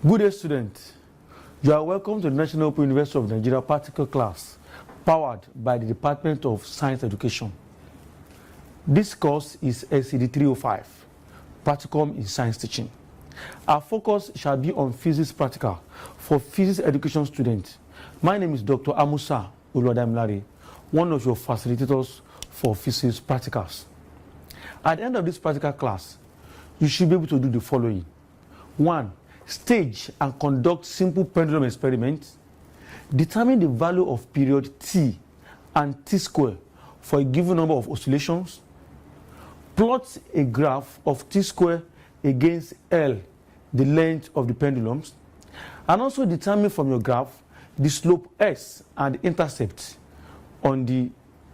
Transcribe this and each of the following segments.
Good day, students. You are welcome to the National Open University of Nigeria practical class, powered by the Department of Science Education. This course is SCD 305, Practicum in Science Teaching. Our focus shall be on physics practical for physics education students. My name is Dr. Amusa Ulwadamilare, one of your facilitators for physics practicals. At the end of this practical class, you should be able to do the following. 1. Stage and conduct simple pendulum experiments. Determine the value of period t and t square for a given number of oscillations. Plot a graph of t square against L, the length of the pendulums. And also determine from your graph the slope s and the intercept on the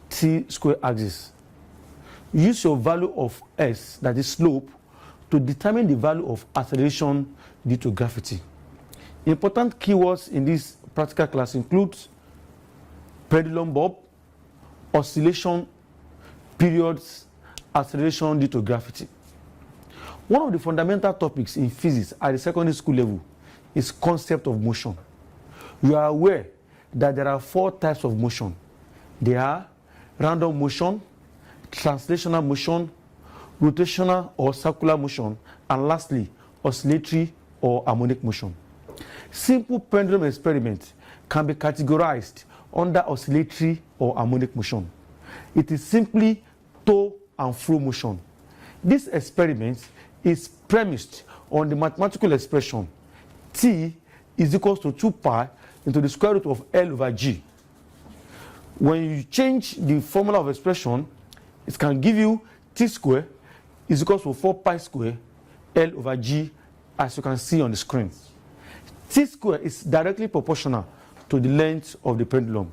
t square axis. Use your value of s, that is slope, to determine the value of acceleration due to gravity. Important keywords in this practical class include pendulum bob, oscillation, periods, acceleration due to gravity. One of the fundamental topics in physics at the secondary school level is concept of motion. You are aware that there are 4 types of motion. They are random motion, translational motion, rotational or circular motion, and lastly, oscillatory or harmonic motion. Simple pendulum experiments can be categorized under oscillatory or harmonic motion. It is simply to and fro motion. This experiment is premised on the mathematical expression t is equal to 2 pi into the square root of L over G. When you change the formula of expression, it can give you t square is equal to 4 pi square L over G, as you can see on the screen. T square is directly proportional to the length of the pendulum.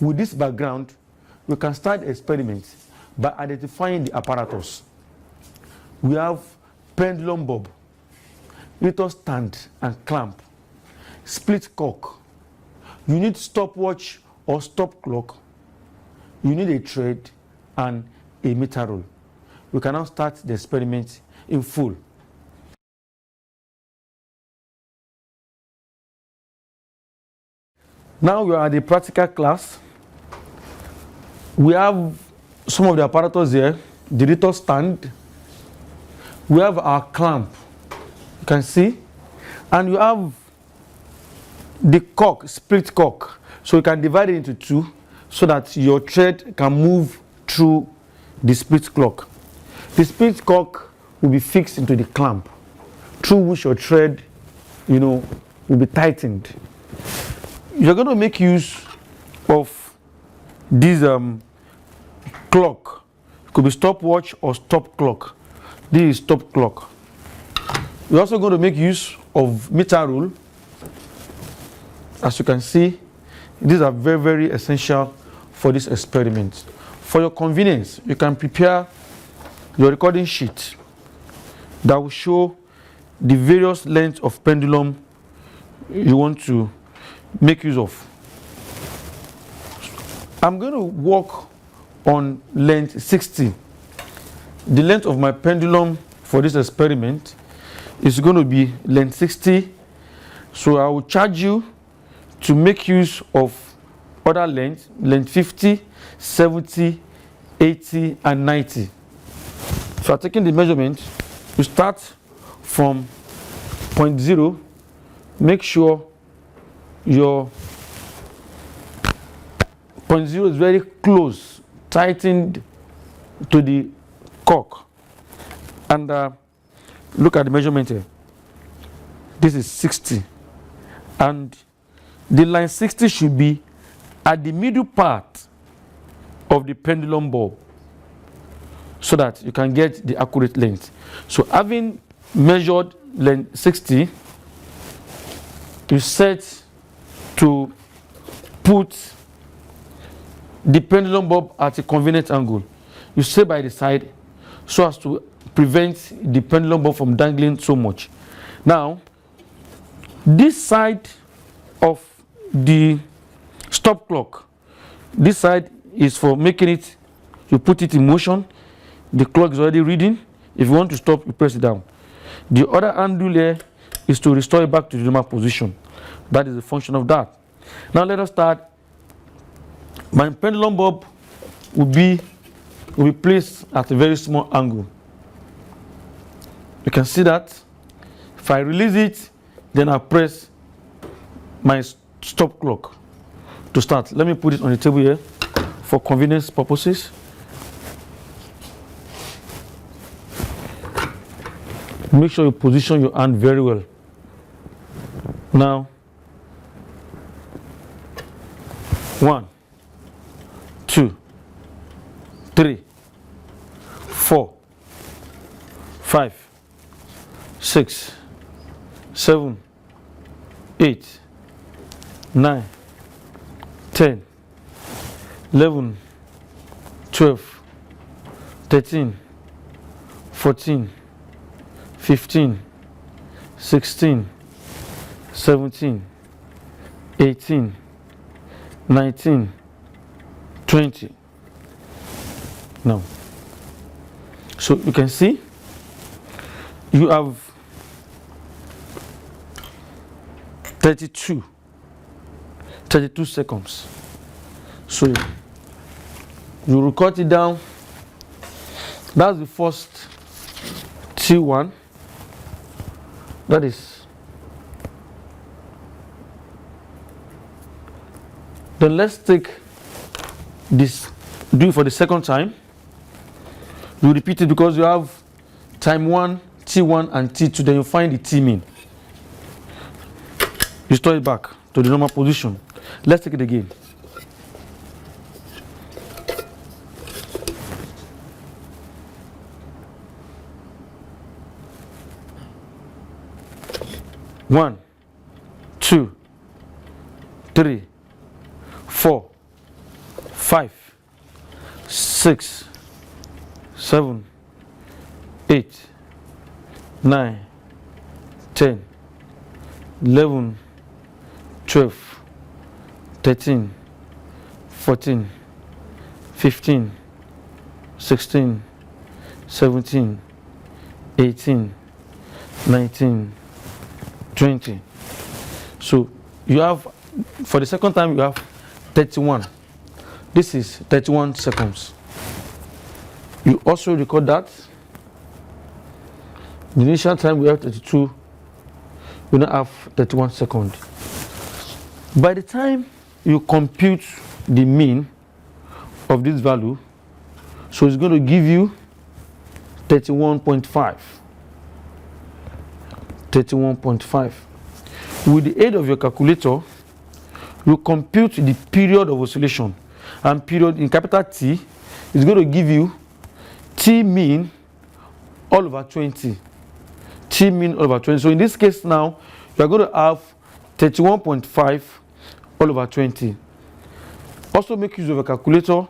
With this background, we can start the experiment by identifying the apparatus. We have pendulum bob, little stand and clamp, split cork. You need stopwatch or stop clock. You need a thread and a meter rule. We can now start the experiment in full. Now we are at the practical class. We have some of the apparatus here, the little stand. We have our clamp, you can see, and you have the cork, split cork. So you can divide it into 2 so that your thread can move through the split cork. The split cork will be fixed into the clamp, through which your thread, will be tightened. You're going to make use of this clock. It could be stopwatch or stop clock. This is stop clock. We're also going to make use of meter rule. As you can see, these are very, very essential for this experiment. For your convenience, you can prepare your recording sheet that will show the various lengths of pendulum you want to make use of. I'm going to work on length 60. The length of my pendulum for this experiment is going to be length 60. So I will charge you to make use of other lengths, length 50, 70, 80, and 90. So I'm taking the measurement. You start from point 0. Make sure your point 0 is very close, tightened to the cork. And look at the measurement here. This is 60. And the line 60 should be at the middle part of the pendulum bob so that you can get the accurate length. So having measured length 60, you set to put the pendulum bob at a convenient angle. You stay by the side so as to prevent the pendulum bob from dangling so much. Now, this side of the stop clock, this side is for making it, you put it in motion. The clock is already reading. If you want to stop, you press it down. The other handle here is to restore it back to the normal position. That is the function of that. Now let us start. My pendulum bob will be placed at a very small angle. You can see that. If I release it, then I press my stop clock to start. Let me put it on the table here for convenience purposes. Make sure you position your hand very well. Now, 1, 2, 3, 4, 5, 6, 7, 8, 9, 10, 11, 12, 13, 14, 15, 16, 17, 18, 19, 20. Now, so you can see you have 32 seconds. So you record it down. That's the first T1. That is. Then let's take this, do it for the second time. You repeat it because you have time 1, T1 and T2, then you find the T mean. Restore it back to the normal position. Let's take it again. One, 2, 3, 4, 5, 6, 7, 8, 9, 10, 11, 12, 13, 14, 15, 16, 17, 18, 19, 20. So you have, for the second time, you have 31. This is 31 seconds. You also record that. The initial time we have 32, we now have 31 seconds. By the time you compute the mean of this value, so it's going to give you 31.5. 31.5. With the aid of your calculator, you compute the period of oscillation, and period in capital T is going to give you T mean all over 20. T mean all over 20. So in this case now, you are going to have 31.5 all over 20. Also make use of a calculator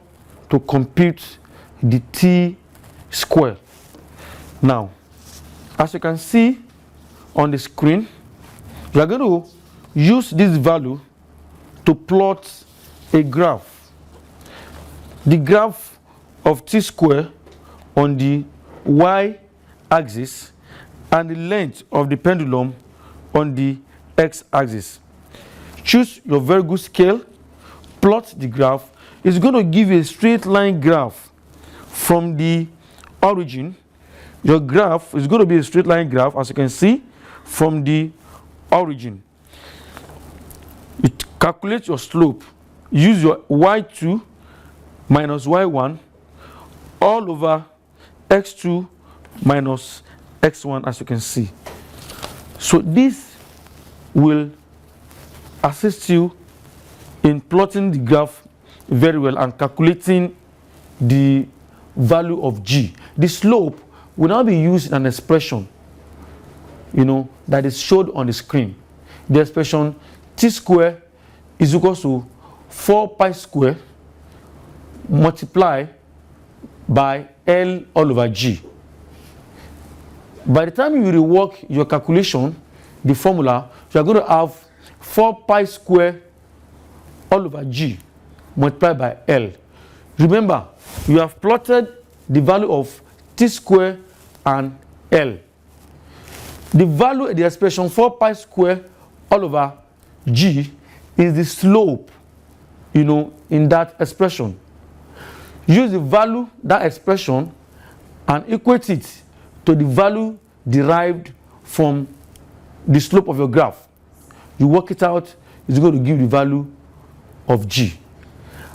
to compute the T square. Now, as you can see on the screen, you are going to use this value to plot a graph. The graph of T square on the Y axis and the length of the pendulum on the X axis. Choose your very good scale, plot the graph. It's going to give you a straight line graph from the origin. Your graph is going to be a straight line graph, as you can see, from the origin. You calculate your slope. Use your y2 minus y1 all over x2 minus x1, as you can see. So this will assist you in plotting the graph very well and calculating the value of G. The slope will now be used in an expression, that is showed on the screen. The expression T square is equal to 4 pi square multiplied by L all over G. By the time you rework your calculation, the formula, you are going to have 4 pi square all over G multiplied by L. Remember, you have plotted the value of T square and L. The value of the expression 4 pi square all over g is the slope, in that expression. Use the value, that expression, and equate it to the value derived from the slope of your graph. You work it out, it's going to give the value of g.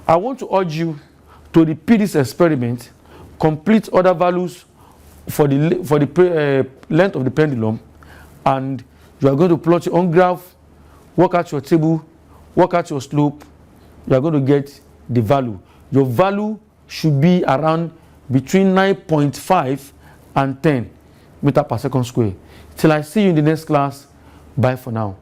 I want to urge you to repeat this experiment, complete other values for the length of the pendulum, and you are going to plot your own graph, work out your table, work out your slope. You are going to get the value. Your value should be around between 9.5 and 10 meter per second square. Till I see you in the next class, bye for now.